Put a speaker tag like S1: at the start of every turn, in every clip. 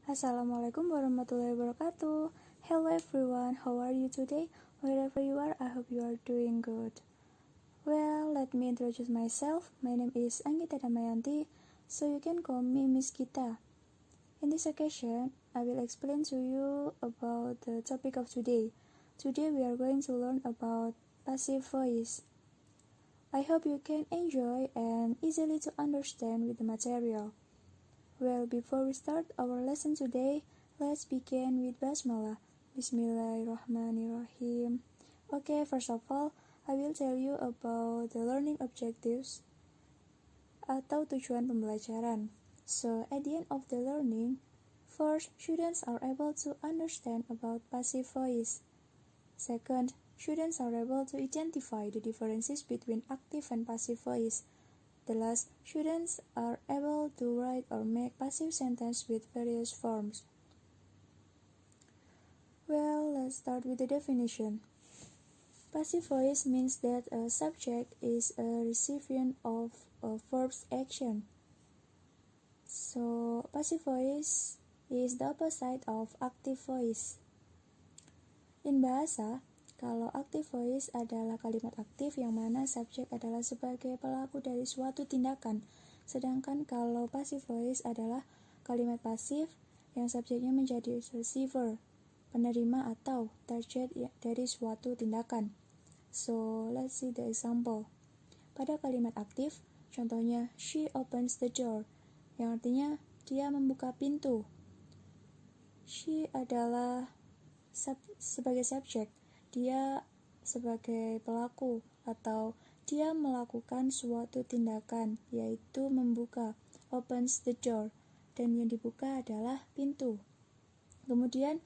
S1: Assalamualaikum warahmatullahi wabarakatuh. Hello everyone, how are you today? Wherever you are, I hope you are doing good. Well, let me introduce myself. My name is Anggita Damayanti, so you can call me Miss Gita. In this occasion, I will explain to you about the topic of today. Today we are going to learn about passive voice. I hope you can enjoy and easily to understand with the material. Well, before we start our lesson today, let's begin with Basmalah. Bismillahirrahmanirrahim. Okay, first of all, I will tell you about the learning objectives atau tujuan pembelajaran. So, at the end of the learning, first, students are able to understand about passive voice. Second, students are able to identify the differences between active and passive voice. The last, students are able to write or make passive sentence with various forms. Well, let's start with the definition. Passive voice means that a subject is a recipient of a verb's action. So, passive voice is the opposite of active voice. In bahasa, kalau active voice adalah kalimat aktif yang mana subjek adalah sebagai pelaku dari suatu tindakan, sedangkan kalau passive voice adalah kalimat pasif yang subjeknya menjadi receiver, penerima atau target dari suatu tindakan. So, let's see the example. Pada kalimat aktif, contohnya she opens the door, yang artinya dia membuka pintu. She adalah sebagai subjek, dia sebagai pelaku, atau dia melakukan suatu tindakan, yaitu membuka, opens the door, dan yang dibuka adalah pintu. Kemudian,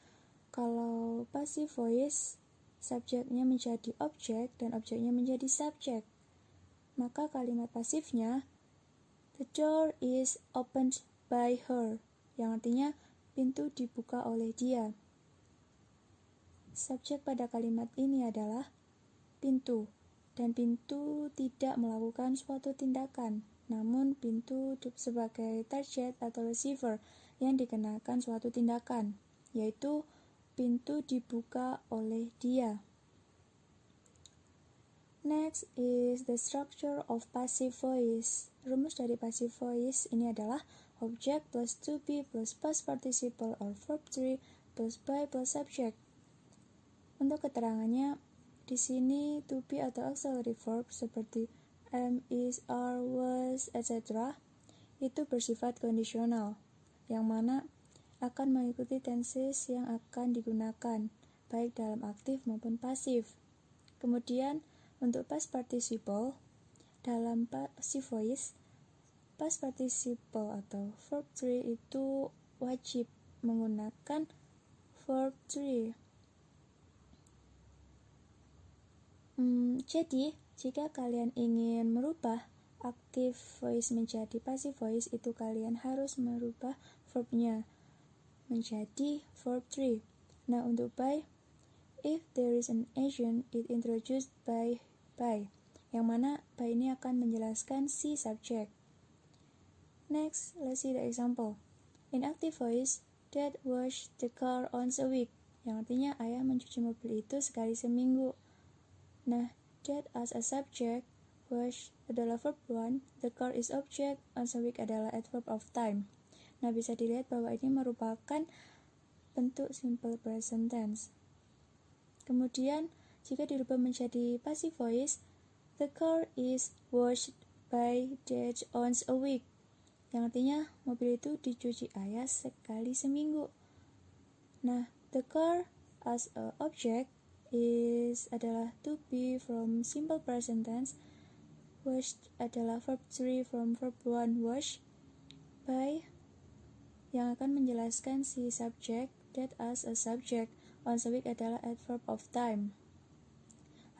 S1: kalau passive voice, subjeknya menjadi objek dan objeknya menjadi subjek. Maka kalimat pasifnya, the door is opened by her, yang artinya pintu dibuka oleh dia. Subjek pada kalimat ini adalah pintu, dan pintu tidak melakukan suatu tindakan, namun pintu sebagai target atau receiver yang dikenakan suatu tindakan, yaitu pintu dibuka oleh dia. Next is the structure of passive voice. Rumus dari passive voice ini adalah object plus to be plus past participle or verb 3 plus by plus subject. Untuk keterangannya, di sini to be atau auxiliary verb seperti am, is, are, was, etc. itu bersifat kondisional, yang mana akan mengikuti tenses yang akan digunakan, baik dalam aktif maupun pasif. Kemudian, untuk past participle, dalam passive voice, past participle atau verb 3 itu wajib menggunakan verb 3. Jadi, jika kalian ingin merubah active voice menjadi passive voice, itu kalian harus merubah verbnya menjadi verb 3. Nah, untuk by, if there is an action, it introduced by, yang mana by ini akan menjelaskan si subjek. Next, let's see the example. In active voice, Dad washed the car once a week, yang artinya ayah mencuci mobil itu sekali seminggu. Nah, Dad as a subject, wash adalah verb 1, the car is object, once a week adalah adverb of time. Nah, bisa dilihat bahwa ini merupakan bentuk simple present tense. Kemudian, jika dirubah menjadi passive voice, the car is washed by Dad once a week, yang artinya mobil itu dicuci ayah sekali seminggu. Nah, the car as a object adalah to be from simple present tense, washed adalah verb 3 from verb 1 wash, by yang akan menjelaskan si subjek, that as a subject, once a week adalah adverb of time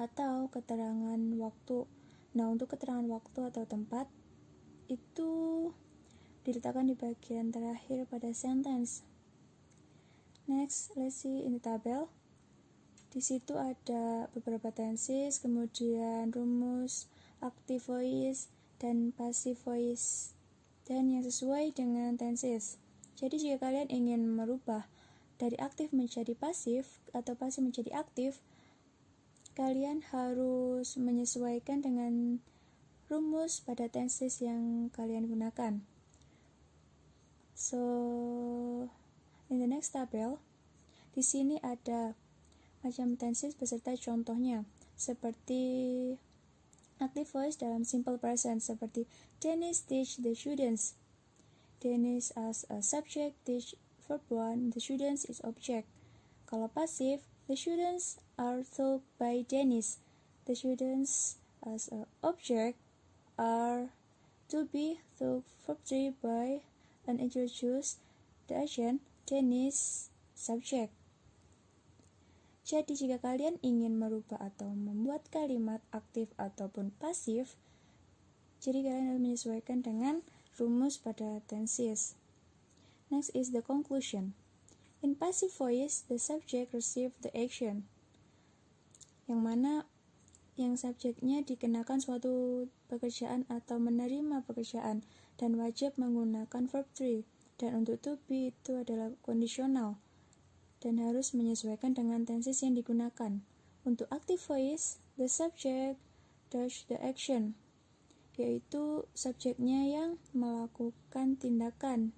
S1: atau keterangan waktu. Nah, untuk keterangan waktu atau tempat itu diletakkan di bagian terakhir pada sentence. Next, let's see in the table. Di situ ada beberapa tenses, kemudian rumus, active voice, dan passive voice, dan yang sesuai dengan tenses. Jadi jika kalian ingin merubah dari aktif menjadi pasif atau pasif menjadi aktif, kalian harus menyesuaikan dengan rumus pada tenses yang kalian gunakan. So, in the next tabel, di sini ada macam tenses beserta contohnya, seperti active voice dalam simple present, seperti Dennis teach the students. Dennis as a subject, teach verb 1, the students is object. Kalau pasif, the students are taught by Dennis. The students as a object are to be taught verb 3 by and introduce the agent Dennis subject. Jadi jika kalian ingin merubah atau membuat kalimat aktif ataupun pasif, jadi kalian harus menyesuaikan dengan rumus pada tenses. Next is the conclusion. In passive voice, the subject receive the action, yang mana yang subjeknya dikenakan suatu pekerjaan atau menerima pekerjaan dan wajib menggunakan verb 3, dan untuk to be itu adalah kondisional dan harus menyesuaikan dengan tenses yang digunakan. Untuk active voice, the subject does the action, yaitu subjeknya yang melakukan tindakan.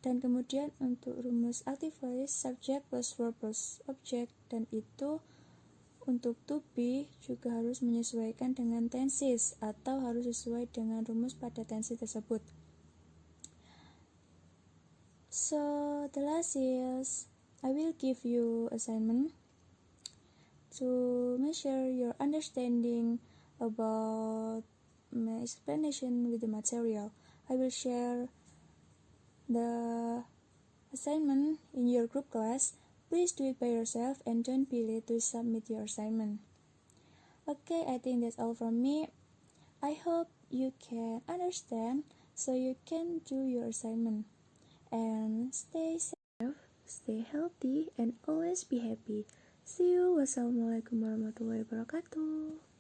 S1: Dan kemudian untuk rumus active voice, subject plus verb plus object, dan itu untuk to be juga harus menyesuaikan dengan tenses atau harus sesuai dengan rumus pada tenses tersebut. So the last is I will give you assignment to measure your understanding about my explanation with the material. I will share the assignment in your group class. Please do it by yourself and don't be late to submit your assignment. Okay, I think that's all from me. I hope you can understand so you can do your assignment. And stay safe, stay healthy, and always be happy. See you. Wassalamualaikum warahmatullahi wabarakatuh.